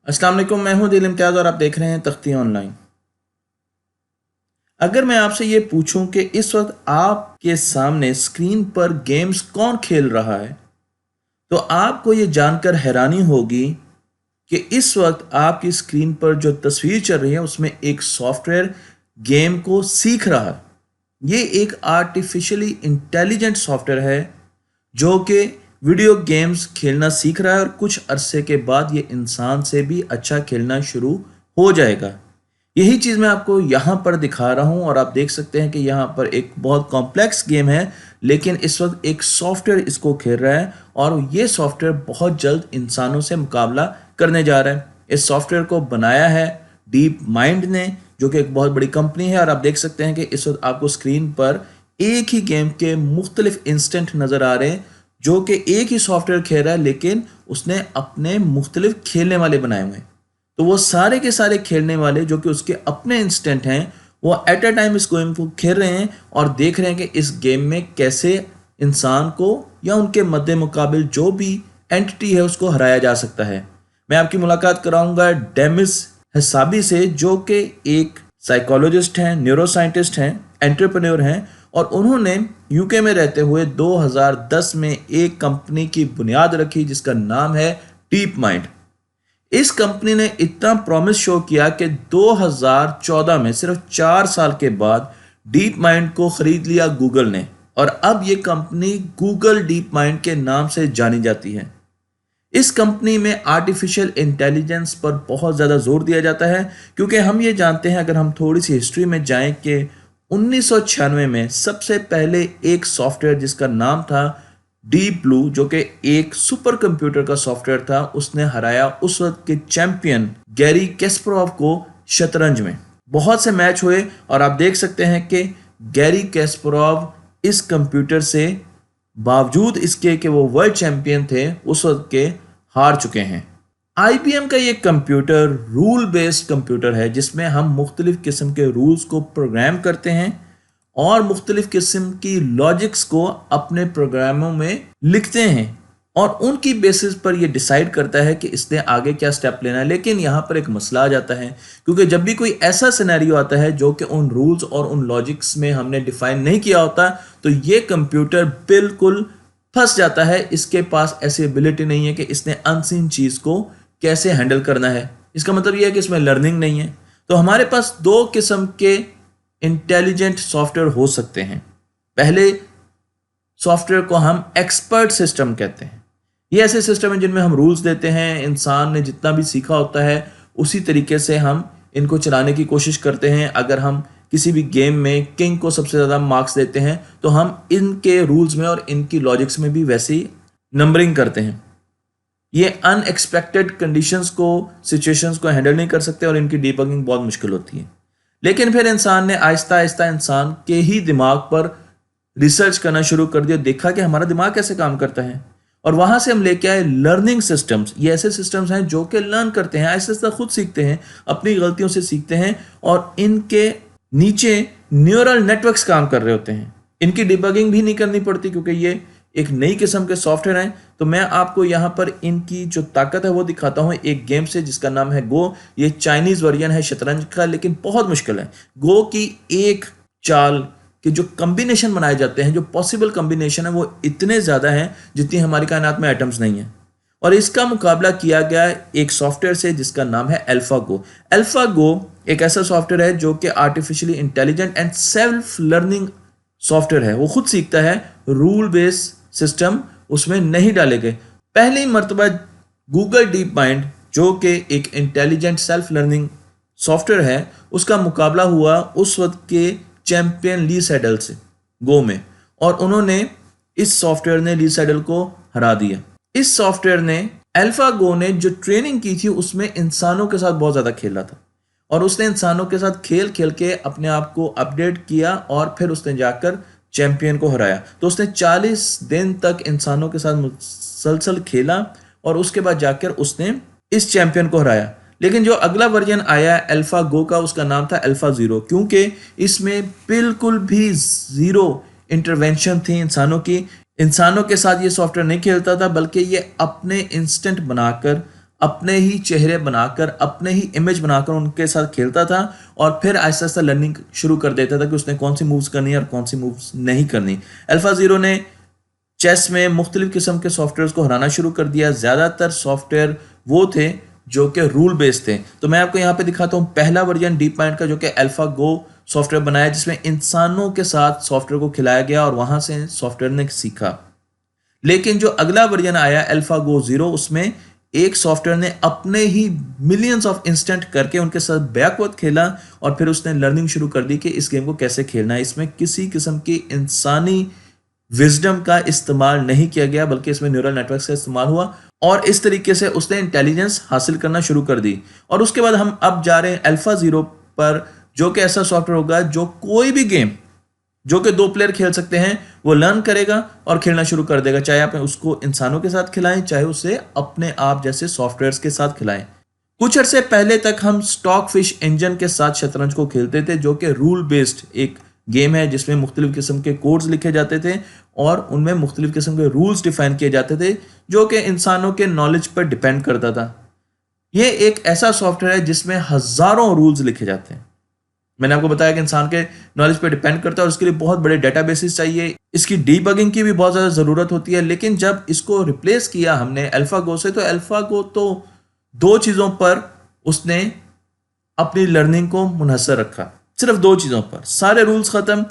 अस्सलाम वालेकुम, मैं हूं दिल इम्तियाज़ और आप देख रहे हैं तख्ती ऑनलाइन। अगर मैं आपसे ये पूछूं कि इस वक्त आपके सामने स्क्रीन पर गेम्स कौन खेल रहा है, तो आपको ये जानकर हैरानी होगी कि इस वक्त आपकी स्क्रीन पर जो तस्वीर चल रही है उसमें एक सॉफ्टवेयर गेम को सीख रहा है। ये एक आर्टिफिशियली इंटेलिजेंट सॉफ्टवेयर है जो कि वीडियो गेम्स खेलना सीख रहा है और कुछ अरसे के बाद ये इंसान से भी अच्छा खेलना शुरू हो जाएगा। यही चीज़ मैं आपको यहाँ पर दिखा रहा हूँ और आप देख सकते हैं कि यहाँ पर एक बहुत कॉम्प्लेक्स गेम है, लेकिन इस वक्त एक सॉफ्टवेयर इसको खेल रहा है और ये सॉफ्टवेयर बहुत जल्द इंसानों से मुकाबला करने जा रहा है। इस सॉफ्टवेयर को बनाया है डीप माइंड ने, जो कि एक बहुत बड़ी कंपनी है। और आप देख सकते हैं कि इस वक्त आपको स्क्रीन पर एक ही गेम के मुख्तलिफ इंस्टेंट नज़र आ रहे हैं, जो कि एक ही सॉफ्टवेयर खेल रहा है, लेकिन उसने अपने मुख्तलिफ खेलने वाले बनाए हुए हैं। तो वो सारे के सारे खेलने वाले जो कि उसके अपने इंस्टेंट हैं, वो एट अ टाइम इस गेम को खेल रहे हैं और देख रहे हैं कि इस गेम में कैसे इंसान को या उनके मद्दे मुकाबिल जो भी एंटिटी है उसको हराया जा सकता है। मैं आपकी मुलाकात कराऊंगा डेमिस हसाबी से, जो कि एक साइकोलॉजिस्ट हैं, न्यूरो साइंटिस्ट हैं, एंटरप्रेन्योर हैं और उन्होंने यूके में रहते हुए 2010 में एक कंपनी की बुनियाद रखी जिसका नाम है डीप माइंड। इस कंपनी ने इतना प्रॉमिस शो किया कि 2014 में सिर्फ 4 साल के बाद डीप माइंड को खरीद लिया गूगल ने और अब ये कंपनी गूगल डीप माइंड के नाम से जानी जाती है। इस कंपनी में आर्टिफिशियल इंटेलिजेंस पर बहुत ज़्यादा जोर दिया जाता है, क्योंकि हम ये जानते हैं, अगर हम थोड़ी सी हिस्ट्री में जाएं, कि 1996 में सबसे पहले एक सॉफ्टवेयर जिसका नाम था डीप ब्लू, जो कि एक सुपर कंप्यूटर का सॉफ्टवेयर था, उसने हराया उस वक्त के चैंपियन गैरी कैस्परोव को शतरंज में। बहुत से मैच हुए और आप देख सकते हैं कि गैरी कैस्परोव इस कंप्यूटर से, बावजूद इसके कि वो वर्ल्ड चैंपियन थे उस वक्त के, हार चुके हैं। IBM का ये कंप्यूटर रूल बेस्ड कंप्यूटर है जिसमें हम मुख्तलिफ किस्म के रूल्स को प्रोग्राम करते हैं और मुख्तलिफ किस्म की लॉजिक्स को अपने प्रोग्रामों में लिखते हैं और उनकी बेसिस पर यह डिसाइड करता है कि इसने आगे क्या स्टेप लेना है। लेकिन यहाँ पर एक मसला आ जाता है, क्योंकि जब भी कोई ऐसा सिनेरियो आता है जो कि उन रूल्स और उन लॉजिक्स में हमने डिफाइन नहीं किया होता, तो ये कंप्यूटर बिल्कुल फंस जाता है। इसके पास ऐसी एबिलिटी नहीं है कि इसने अनसीन चीज़ को कैसे हैंडल करना है। इसका मतलब यह है कि इसमें लर्निंग नहीं है। तो हमारे पास दो किस्म के इंटेलिजेंट सॉफ्टवेयर हो सकते हैं। पहले सॉफ्टवेयर को हम एक्सपर्ट सिस्टम कहते हैं। ये ऐसे सिस्टम हैं जिनमें हम रूल्स देते हैं, इंसान ने जितना भी सीखा होता है उसी तरीके से हम इनको चलाने की कोशिश करते हैं। अगर हम किसी भी गेम में किंग को सबसे ज़्यादा मार्क्स देते हैं तो हम इनके रूल्स में और इनकी लॉजिक्स में भी वैसे ही नंबरिंग करते हैं। ये अनएक्सपेक्टेड कंडीशंस को, सिचुएशंस को हैंडल नहीं कर सकते और इनकी डीबगिंग बहुत मुश्किल होती है। लेकिन फिर इंसान ने आहिस्ता आहिस्ता इंसान के ही दिमाग पर रिसर्च करना शुरू कर दिया, देखा कि हमारा दिमाग कैसे काम करता है और वहां से हम लेके आए लर्निंग सिस्टम्स। ये ऐसे सिस्टम्स हैं जो कि लर्न करते हैं, आहिस्ता आहिस्ता खुद सीखते हैं, अपनी गलतियों से सीखते हैं और इनके नीचे न्यूरल नेटवर्क्स काम कर रहे होते हैं। इनकी डिबगिंग भी नहीं करनी पड़ती क्योंकि ये एक नई किस्म के सॉफ्टवेयर हैं। तो मैं आपको यहाँ पर इनकी जो ताकत है वो दिखाता हूँ एक गेम से जिसका नाम है गो। ये चाइनीज वर्जन है शतरंज का, लेकिन बहुत मुश्किल है। गो की एक चाल के जो कॉम्बिनेशन बनाए जाते हैं, जो पॉसिबल कॉम्बिनेशन है, वो इतने ज़्यादा हैं जितनी हमारी कायनात में एटम्स नहीं है। और इसका मुकाबला किया गया एक सॉफ्टवेयर से जिसका नाम है अल्फागो। अल्फागो एक ऐसा सॉफ्टवेयर है जो कि artificially intelligent and self learning software है। वो खुद सीखता है, रूल बेस्ड सिस्टम उसमें नहीं डाले गए। पहली मर्तबा गूगल डीप माइंड, जो कि एक इंटेलिजेंट सेल्फ लर्निंग सॉफ्टवेयर है, उसका मुकाबला हुआ उस वक्त के चैंपियन ली सैडल से गो में, और उन्होंने इस सॉफ्टवेयर ने ली सैडल को हरा दिया। इस सॉफ्टवेयर ने, अल्फागो ने जो ट्रेनिंग की थी उसमें इंसानों के साथ बहुत ज़्यादा खेला था और उसने इंसानों के साथ खेल खेल के अपने आप को अपडेट किया और फिर उसने जाकर चैंपियन को हराया। तो उसने 40 दिन तक इंसानों के साथ मुसलसल खेला और उसके बाद जाकर उसने इस चैंपियन को हराया। लेकिन जो अगला वर्जन आया अल्फा गो का, उसका नाम था अल्फा ज़ीरो, क्योंकि इसमें बिल्कुल भी ज़ीरो इंटरवेंशन थी इंसानों की। इंसानों के साथ ये सॉफ्टवेयर नहीं खेलता था, बल्कि ये अपने इंस्टेंट बनाकर अपने ही चेहरे बनाकर, अपने ही इमेज बनाकर उनके साथ खेलता था और फिर आहिस्ता आहिस्ता लर्निंग शुरू कर देता था कि उसने कौन सी मूव्स करनी है और कौन सी मूव्स नहीं करनी। अल्फा जीरो ने चेस में मुख्तलिफ किस्म के सॉफ्टवेयर को हराना शुरू कर दिया। ज़्यादातर सॉफ्टवेयर वो थे जो कि रूल बेस्ड थे। तो मैं आपको यहाँ पे दिखाता हूँ पहला वर्जन डीप माइंड का, जो कि अल्फा गो सॉफ्टवेयर बनाया, जिसमें इंसानों के साथ सॉफ्टवेयर को खिलाया गया और वहां से सॉफ्टवेयर ने सीखा। लेकिन जो अगला वर्जन आया अल्फा गो जीरो, उसमें एक सॉफ्टवेयर ने अपने ही मिलियंस ऑफ इंस्टेंट करके उनके साथ बैकवर्ड खेला और फिर उसने लर्निंग शुरू कर दी कि इस गेम को कैसे खेलना है। इसमें किसी किस्म की इंसानी विजडम का इस्तेमाल नहीं किया गया, बल्कि इसमें न्यूरल नेटवर्क का इस्तेमाल हुआ और इस तरीके से उसने इंटेलिजेंस हासिल करना शुरू कर दी। और उसके बाद हम अब जा रहे हैं अल्फा जीरो पर, जो कि ऐसा सॉफ्टवेयर होगा जो कोई भी गेम जो कि 2 प्लेयर खेल सकते हैं वो लर्न करेगा और खेलना शुरू कर देगा, चाहे आप उसको इंसानों के साथ खिलाएं, चाहे उसे अपने आप जैसे सॉफ्टवेयर्स के साथ खिलाएं। कुछ अरसे पहले तक हम स्टॉक फिश इंजन के साथ शतरंज को खेलते थे, जो कि रूल बेस्ड एक गेम है जिसमें मुख्तलिफ किस्म के कोड्स लिखे जाते थे और उनमें मुख्तलिफ किस्म के रूल्स डिफाइन किए जाते थे, जो कि इंसानों के नॉलेज पर डिपेंड करता था। यह एक ऐसा सॉफ्टवेयर है जिसमें हजारों रूल्स लिखे जाते हैं। मैंने आपको बताया कि इंसान के नॉलेज पे डिपेंड करता है और उसके लिए बहुत बड़े डेटाबेसेस चाहिए, इसकी डीबगिंग की भी बहुत ज़्यादा ज़रूरत होती है। लेकिन जब इसको रिप्लेस किया हमने अल्फा गो से, तो अल्फा गो तो 2 चीज़ों पर उसने अपनी लर्निंग को मुनहसर रखा, सिर्फ 2 चीज़ों पर, सारे रूल्स ख़त्म।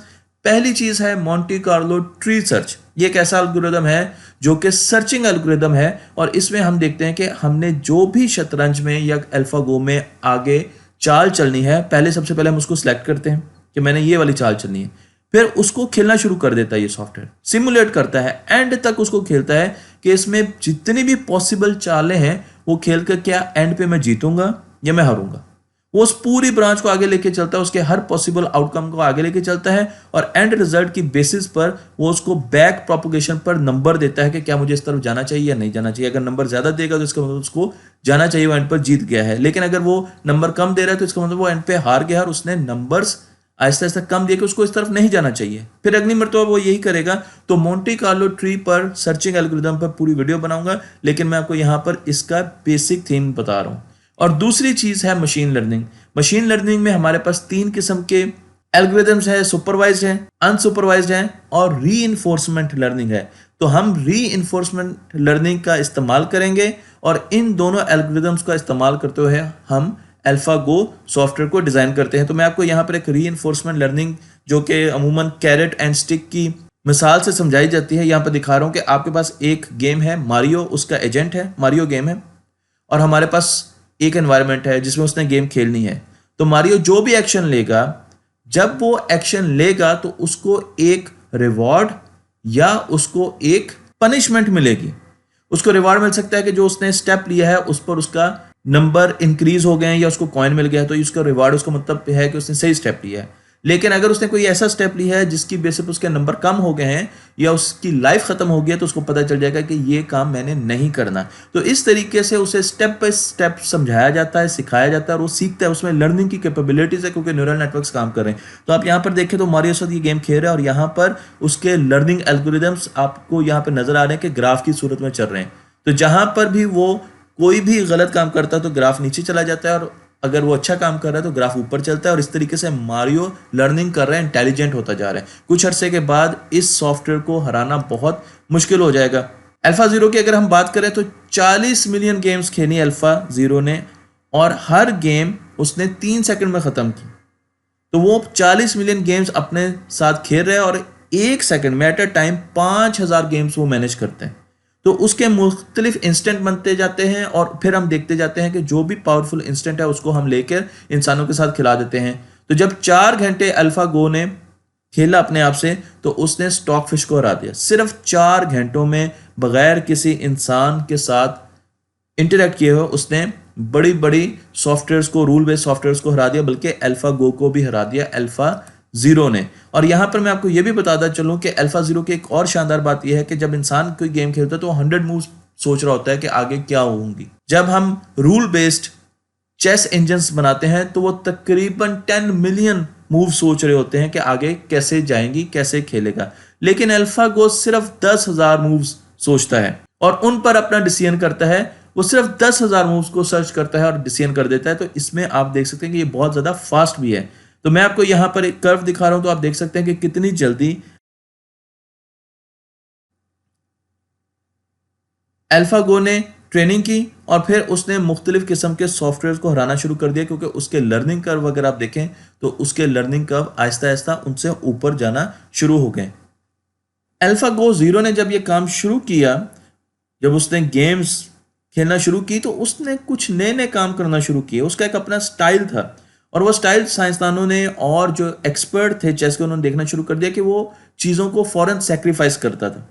पहली चीज़ है मोंटे कार्लो ट्री सर्च। ये एक ऐसा एल्गोरिदम है जो कि सर्चिंग एल्गोरिदम है और इसमें हम देखते हैं कि हमने जो भी शतरंज में या अल्फा गो में आगे चाल चलनी है, सबसे पहले हम उसको सिलेक्ट करते हैं कि मैंने ये वाली चाल चलनी है, फिर उसको खेलना शुरू कर देता है। ये सॉफ्टवेयर सिमुलेट करता है, एंड तक उसको खेलता है कि इसमें जितनी भी पॉसिबल चालें हैं वो खेल कर क्या एंड पे मैं जीतूंगा या मैं हारूंगा। वो उस पूरी ब्रांच को आगे लेके चलता है, उसके हर पॉसिबल आउटकम को आगे लेके चलता है और एंड रिजल्ट की बेसिस पर वो उसको बैक प्रोपोगेशन पर नंबर देता है कि क्या मुझे इस तरफ जाना चाहिए या नहीं जाना चाहिए। अगर नंबर ज्यादा देगा तो इसका मतलब उसको जाना चाहिए, वो एंड पर जीत गया है। लेकिन अगर वो नंबर कम दे रहा है तो इसका मतलब वो एंड पे हार गया और उसने नंबर्स आहिस्ता आहिस्ता कम दिए कि उसको इस तरफ नहीं जाना चाहिए। फिर अगली मरतबा वो यही करेगा। तो मोंटे कार्लो ट्री पर सर्चिंग एल्गोरिदम पर पूरी वीडियो बनाऊंगा, लेकिन मैं आपको यहाँ पर इसका बेसिक थीम बता रहा हूँ। और दूसरी चीज है मशीन लर्निंग। मशीन लर्निंग में हमारे पास 3 किस्म के एल्गोरिदम्स है, सुपरवाइज्ड है, अनसुपरवाइज्ड है और रीइंफोर्समेंट लर्निंग है। तो हम रीइंफोर्समेंट लर्निंग का इस्तेमाल करेंगे और इन दोनों एल्गोरिदम्स का इस्तेमाल करते हुए हम अल्फा गो सॉफ्टवेयर को डिजाइन करते हैं। तो मैं आपको यहाँ पर एक रीइंफोर्समेंट लर्निंग, जो कि अमूमन कैरेट एंड स्टिक की मिसाल से समझाई जाती है, यहाँ पर दिखा रहा हूँ कि आपके पास एक गेम है मारियो, उसका एजेंट है, मारियो गेम है, और हमारे पास एक एनवायरनमेंट है जिसमें उसने गेम खेलनी है। तो मारियो जो भी एक्शन लेगा, जब वो एक्शन लेगा तो उसको एक रिवॉर्ड या उसको एक पनिशमेंट मिलेगी। उसको रिवॉर्ड मिल सकता है कि जो उसने स्टेप लिया है उस पर उसका नंबर इंक्रीज हो गए हैं या उसको कॉइन मिल गया है, तो उसका रिवॉर्ड उसका मतलब है कि उसने सही स्टेप लिया है। लेकिन अगर उसने कोई ऐसा स्टेप लिया है जिसकी बेसिस पर उसके नंबर कम हो गए हैं या उसकी लाइफ खत्म हो गई है, तो उसको पता चल जाएगा कि ये काम मैंने नहीं करना। तो इस तरीके से उसे स्टेप बाय स्टेप समझाया जाता है, सिखाया जाता है और वो सीखता है। उसमें लर्निंग की कैपेबिलिटीज है क्योंकि न्यूरल नेटवर्क्स काम कर रहे हैं। तो आप यहाँ पर देखें तो मारियो साथ ये गेम खेल रहा है और यहाँ पर उसके लर्निंग एल्गोरिदम्स आपको यहाँ पर नजर आ रहे हैं कि ग्राफ की सूरत में चल रहे हैं। तो जहां पर भी वो कोई भी गलत काम करता है तो ग्राफ नीचे चला जाता है, और अगर वो अच्छा काम कर रहा है तो ग्राफ ऊपर चलता है। और इस तरीके से मारियो लर्निंग कर रहा है, इंटेलिजेंट होता जा रहा है। कुछ अरसे के बाद इस सॉफ्टवेयर को हराना बहुत मुश्किल हो जाएगा। अल्फा जीरो की अगर हम बात करें तो 40 मिलियन गेम्स खेली अल्फा जीरो ने और हर गेम उसने 3 सेकंड में खत्म की। तो वो 40 मिलियन गेम्स अपने साथ खेल रहे हैं और 1 सेकंड में एट अ टाइम 5000 गेम्स वो मैनेज करते हैं। तो उसके मुख्तलिफ इंस्टेंट बनते जाते हैं और फिर हम देखते जाते हैं कि जो भी पावरफुल इंस्टेंट है उसको हम लेकर इंसानों के साथ खिला देते हैं। तो जब 4 घंटे अल्फा गो ने खेला अपने आप से तो उसने स्टॉक फिश को हरा दिया। सिर्फ 4 घंटों में बगैर किसी इंसान के साथ इंटरेक्ट किए हुए उसने बड़ी बड़ी सॉफ्टवेयर्स को, रूल बेस्ड सॉफ्टवेयर्स को हरा दिया, बल्कि अल्फा गो को भी हरा दिया अल्फा जीरो ने। और यहां पर मैं आपको यह भी बताता चलूं कि अल्फा जीरो की एक और शानदार बात यह है कि जब इंसान कोई गेम खेलता है तो 100 मूव्स सोच रहा होता है कि आगे क्या होंगी। जब हम रूल बेस्ड चेस इंजन्स बनाते हैं तो वो तकरीबन 10 मिलियन मूव सोच रहे होते हैं कि आगे कैसे जाएंगी, कैसे खेलेगा। लेकिन अल्फा गो सिर्फ 10,000 मूव्स सोचता है और उन पर अपना डिसीजन करता है वो सिर्फ 10,000 मूव्स को सर्च करता है और डिसीजन कर देता है। तो इसमें आप देख सकते हैं कि ये बहुत ज़्यादा फास्ट भी है। तो मैं आपको यहाँ पर एक कर्व दिखा रहा हूँ, तो आप देख सकते हैं कि कितनी जल्दी अल्फागो ने ट्रेनिंग की और फिर उसने मुख्तलिफ किस्म के सॉफ्टवेयर को हराना शुरू कर दिया, क्योंकि उसके लर्निंग कर्व अगर आप देखें तो उसके लर्निंग कर्व आहिस्ता आहिस्ता उनसे ऊपर जाना शुरू हो गए। अल्फागो जीरो ने जब ये काम शुरू किया, जब उसने गेम्स खेलना शुरू की, तो उसने कुछ नए नए काम करना शुरू किए। उसका एक अपना स्टाइल था और वो स्टाइल साइंसदानों ने और जो एक्सपर्ट थे चेस के, उन्होंने देखना शुरू कर दिया कि वो चीज़ों को फौरन सेक्रीफाइस करता था।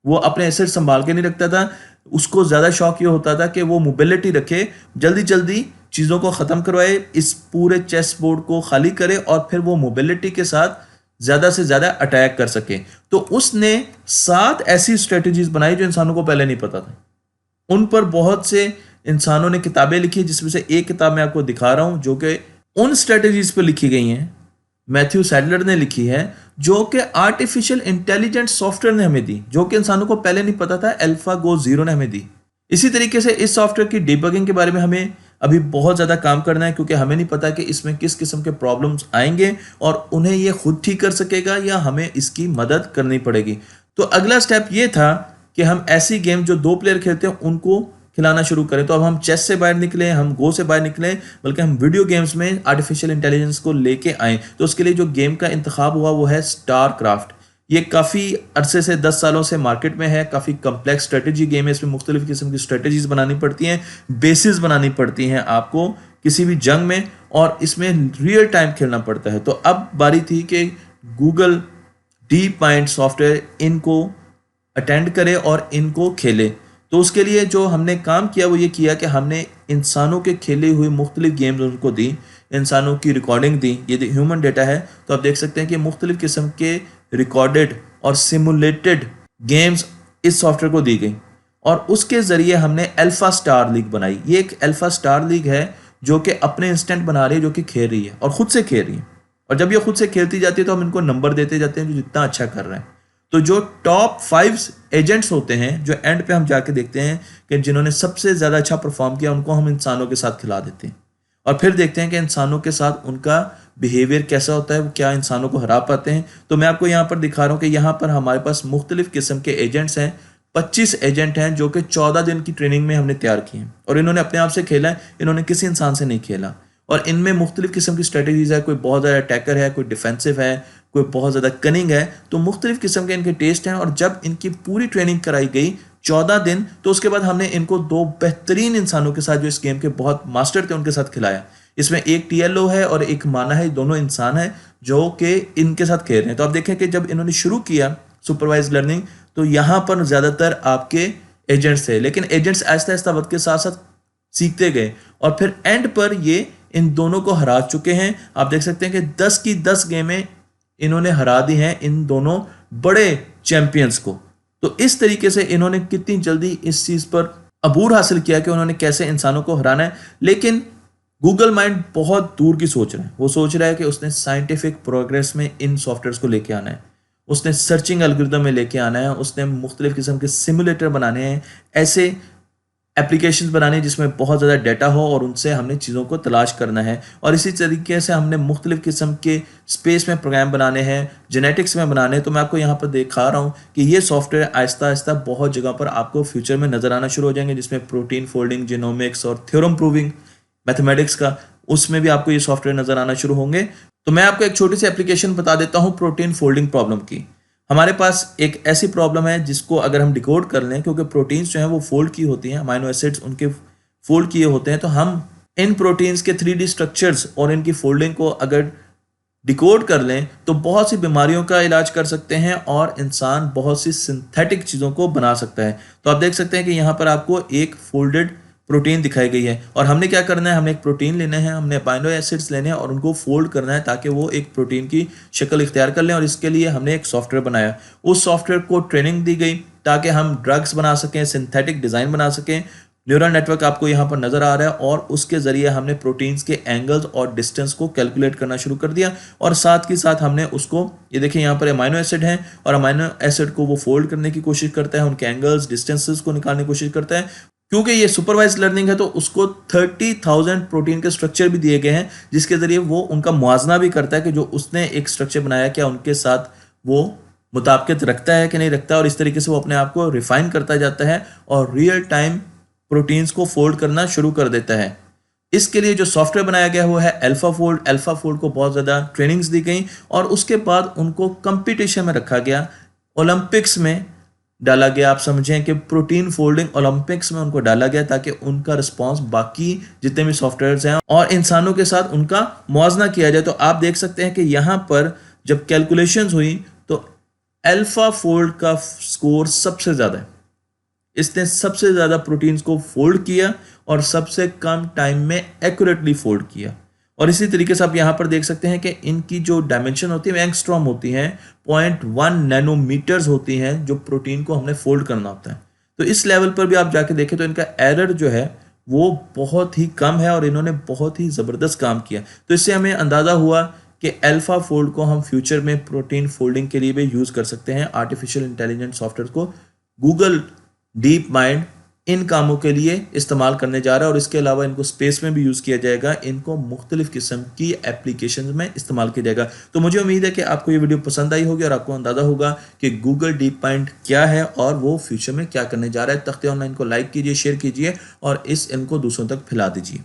वो अपने एसेट संभाल के नहीं रखता था। उसको ज़्यादा शौक ये होता था कि वो मोबिलिटी रखे, जल्दी जल्दी चीज़ों को ख़त्म करवाए, इस पूरे चेस बोर्ड को खाली करे और फिर वो मोबिलिटी के साथ ज़्यादा से ज़्यादा अटैक कर सके। तो उसने 7 ऐसी स्ट्रेटजीज बनाई जो इंसानों को पहले नहीं पता था। उन पर बहुत से इंसानों ने किताबें लिखी, जिसमें से एक किताब मैं आपको दिखा रहा हूं जो कि उन स्ट्रेटजीज पर लिखी गई हैं। मैथ्यू सैडलर ने लिखी है, जो कि आर्टिफिशियल इंटेलिजेंस सॉफ्टवेयर ने हमें दी, जो कि इंसानों को पहले नहीं पता था। अल्फागो जीरो ने हमें दी। इसी तरीके से इस सॉफ्टवेयर की डिबगिंग के बारे में हमें अभी बहुत ज़्यादा काम करना है, क्योंकि हमें नहीं पता कि इसमें किस किस्म के प्रॉब्लम्स आएंगे और उन्हें ये खुद ठीक कर सकेगा या हमें इसकी मदद करनी पड़ेगी। तो अगला स्टेप ये था कि हम ऐसी गेम जो 2 प्लेयर खेलते हैं उनको खिलाना शुरू करें। तो अब हम चेस से बाहर निकले, हम गो से बाहर निकले, बल्कि हम वीडियो गेम्स में आर्टिफिशियल इंटेलिजेंस को लेके आए। तो उसके लिए जो गेम का इंतखाब हुआ वो है स्टारक्राफ्ट। ये काफ़ी अरसे से 10 सालों से मार्केट में है। काफ़ी कम्प्लेक्स स्ट्रेटेजी गेम है। इसमें मुख्तलिफ किस्म की स्ट्रेटेजीज बनानी पड़ती हैं, बेसिस बनानी पड़ती हैं आपको किसी भी जंग में, और इसमें रियल टाइम खेलना पड़ता है। तो अब बारी थी कि गूगल डीप माइंड सॉफ्टवेयर इनको अटेंड करे और इनको खेले। तो उसके लिए जो हमने काम किया वो ये किया कि हमने इंसानों के खेले हुए मुख्तलिफ गेम्स उनको दी, इंसानों की रिकॉर्डिंग दी। ये ह्यूमन डेटा है, तो आप देख सकते हैं कि मुख्तलिफ किस्म के रिकॉर्डेड और सिमुलेटेड गेम्स इस सॉफ्टवेयर को दी गई और उसके ज़रिए हमने अल्फा स्टार लीग बनाई। ये एक अल्फा स्टार लीग है जो कि अपने इंस्टेंट बना रही है, जो कि खेल रही है और ख़ुद से खेल रही है। और जब ये खुद से खेलती जाती है तो हम इनको नंबर देते जाते हैं जो जितना अच्छा कर रहे हैं। तो जो टॉप 5 एजेंट्स होते हैं, जो एंड पे हम जाके देखते हैं कि जिन्होंने सबसे ज़्यादा अच्छा परफॉर्म किया, उनको हम इंसानों के साथ खिला देते हैं और फिर देखते हैं कि इंसानों के साथ उनका बिहेवियर कैसा होता है, वो क्या इंसानों को हरा पाते हैं। तो मैं आपको यहाँ पर दिखा रहा हूँ कि यहाँ पर हमारे पास मुख्तलिफ किस्म के एजेंट्स हैं। 25 एजेंट हैं जो कि 14 दिन की ट्रेनिंग में हमने तैयार किए हैं और इन्होंने अपने आप से खेला है, इन्होंने किसी इंसान से नहीं खेला। और इनमें मुख्तलिफ किस्म की स्ट्रेटजीज है, कोई बहुत ज़्यादा अटैकर है, कोई डिफेंसिव है, कोई बहुत ज़्यादा कनिंग है। तो मुख्तलिफ किस्म के इनके टेस्ट हैं और जब इनकी पूरी ट्रेनिंग कराई गई 14 दिन, तो उसके बाद हमने इनको 2 बेहतरीन इंसानों के साथ जो इस गेम के बहुत मास्टर थे उनके साथ खिलाया। इसमें एक TLO है और एक माना है, दोनों इंसान है जो कि इनके साथ खेल रहे हैं। तो आप देखें कि जब इन्होंने शुरू किया सुपरवाइज लर्निंग, तो यहाँ पर ज़्यादातर आपके एजेंट्स थे, लेकिन एजेंट्स आहिस्ता आहिस्ता वक्त के साथ साथ सीखते गए और फिर एंड पर ये इन दोनों को हरा चुके हैं। आप देख सकते हैं कि 10 की 10 गेमें इन्होंने हरा दी हैं इन दोनों बड़े चैंपियंस को। तो इस तरीके से इन्होंने कितनी जल्दी इस चीज़ पर अबूर हासिल किया कि उन्होंने कैसे इंसानों को हराना है। लेकिन गूगल माइंड बहुत दूर की सोच रहा है। वो सोच रहा है कि उसने साइंटिफिक प्रोग्रेस में इन सॉफ्टवेयर्स को लेके आना है, उसने सर्चिंग एल्गोरिथम में लेके आना है, उसने मुख्तलिफ किस्म के सिमुलेटर बनाने हैं, ऐसे एप्लीकेशंस बनाने जिसमें बहुत ज़्यादा डाटा हो और उनसे हमने चीज़ों को तलाश करना है। और इसी तरीके से हमने मुख्तलिफ किस्म के स्पेस में प्रोग्राम बनाने हैं, जेनेटिक्स में बनाने हैं। तो मैं आपको यहाँ पर दिखा रहा हूँ कि ये सॉफ्टवेयर आहिस्ता आहिस्ता बहुत जगह पर आपको फ्यूचर में नज़र आना शुरू हो जाएंगे, जिसमें प्रोटीन फोल्डिंग, जीनोमिक्स और थ्योरम प्रूविंग मैथमेटिक्स का, उसमें भी आपको ये सॉफ्टवेयर नज़र आना शुरू होंगे। तो मैं आपको एक छोटी सी एप्लीकेशन बता देता हूँ प्रोटीन फोल्डिंग प्रॉब्लम की। हमारे पास एक ऐसी प्रॉब्लम है जिसको अगर हम डिकोड कर लें, क्योंकि प्रोटीन्स जो हैं वो फोल्ड की होती हैं, अमाइनो एसिड्स उनके फोल्ड किए होते हैं, तो हम इन प्रोटीन्स के 3D स्ट्रक्चर्स और इनकी फोल्डिंग को अगर डिकोड कर लें तो बहुत सी बीमारियों का इलाज कर सकते हैं और इंसान बहुत सी सिंथेटिक चीज़ों को बना सकता है। तो आप देख सकते हैं कि यहाँ पर आपको एक फोल्डेड प्रोटीन दिखाई गई है और हमने क्या करना है, हमने एक प्रोटीन लेना है, हमने अमाइनो एसिड्स लेने हैं और उनको फोल्ड करना है ताकि वो एक प्रोटीन की शक्ल इख्तियार कर लें। और इसके लिए हमने एक सॉफ्टवेयर बनाया, उस सॉफ्टवेयर को ट्रेनिंग दी गई ताकि हम ड्रग्स बना सकें, सिंथेटिक डिज़ाइन बना सकें। न्यूरल नेटवर्क आपको यहाँ पर नज़र आ रहा है और उसके ज़रिए हमने प्रोटीन्स के एंगल्स और डिस्टेंस को कैलकुलेट करना शुरू कर दिया और साथ ही साथ हमने उसको, ये देखिए यहाँ पर अमाइनो एसिड हैं और अमाइनो एसिड को वो फोल्ड करने की कोशिश करता है, उनके एंगल्स डिस्टेंसेस को निकालने की कोशिश करता है क्योंकि ये सुपरवाइज लर्निंग है तो उसको 30,000 प्रोटीन के स्ट्रक्चर भी दिए गए हैं, जिसके ज़रिए वो उनका मुआवजा भी करता है कि जो उसने एक स्ट्रक्चर बनाया क्या उनके साथ वो मुताबिकत रखता है कि नहीं रखता, और इस तरीके से वो अपने आप को रिफाइन करता जाता है और रियल टाइम प्रोटीन्स को फोल्ड करना शुरू कर देता है। इसके लिए जो सॉफ्टवेयर बनाया गया वो है अल्फाफोल्ड। अल्फाफोल्ड को बहुत ज़्यादा ट्रेनिंग्स दी गई और उसके बाद उनको कंपटीशन में रखा गया, ओलंपिक्स में डाला गया। आप समझें कि प्रोटीन फोल्डिंग ओलंपिक्स में उनको डाला गया ताकि उनका रिस्पांस बाकी जितने भी सॉफ्टवेयर्स हैं और इंसानों के साथ उनका मुआवजा किया जाए। तो आप देख सकते हैं कि यहाँ पर जब कैलकुलेशंस हुई तो अल्फा फोल्ड का स्कोर सबसे ज़्यादा है। इसने सबसे ज़्यादा प्रोटीन्स को फोल्ड किया और सबसे कम टाइम में एक्यूरेटली फोल्ड किया। और इसी तरीके से आप यहाँ पर देख सकते हैं कि इनकी जो डायमेंशन होती है एंगस्ट्रॉम होती हैं, 0.1 नैनोमीटर्स होती हैं जो प्रोटीन को हमने फोल्ड करना होता है। तो इस लेवल पर भी आप जाके देखें तो इनका एरर जो है वो बहुत ही कम है और इन्होंने बहुत ही ज़बरदस्त काम किया। तो इससे हमें अंदाज़ा हुआ कि अल्फा फोल्ड को हम फ्यूचर में प्रोटीन फोल्डिंग के लिए भी यूज़ कर सकते हैं। आर्टिफिशियल इंटेलिजेंट सॉफ्टवेयर को गूगल डीप माइंड इन कामों के लिए इस्तेमाल करने जा रहा है और इसके अलावा इनको स्पेस में भी यूज़ किया जाएगा, इनको मुख्तलिफ किस्म की एप्लीकेशन में इस्तेमाल किया जाएगा। तो मुझे उम्मीद है कि आपको ये वीडियो पसंद आई होगी और आपको अंदाज़ा होगा कि गूगल डीप माइंड क्या है और वो फ्यूचर में क्या करने जा रहा है। तख्ते ऑनलाइन को लाइक कीजिए, शेयर कीजिए और इस इनको दूसरों तक फैला दीजिए।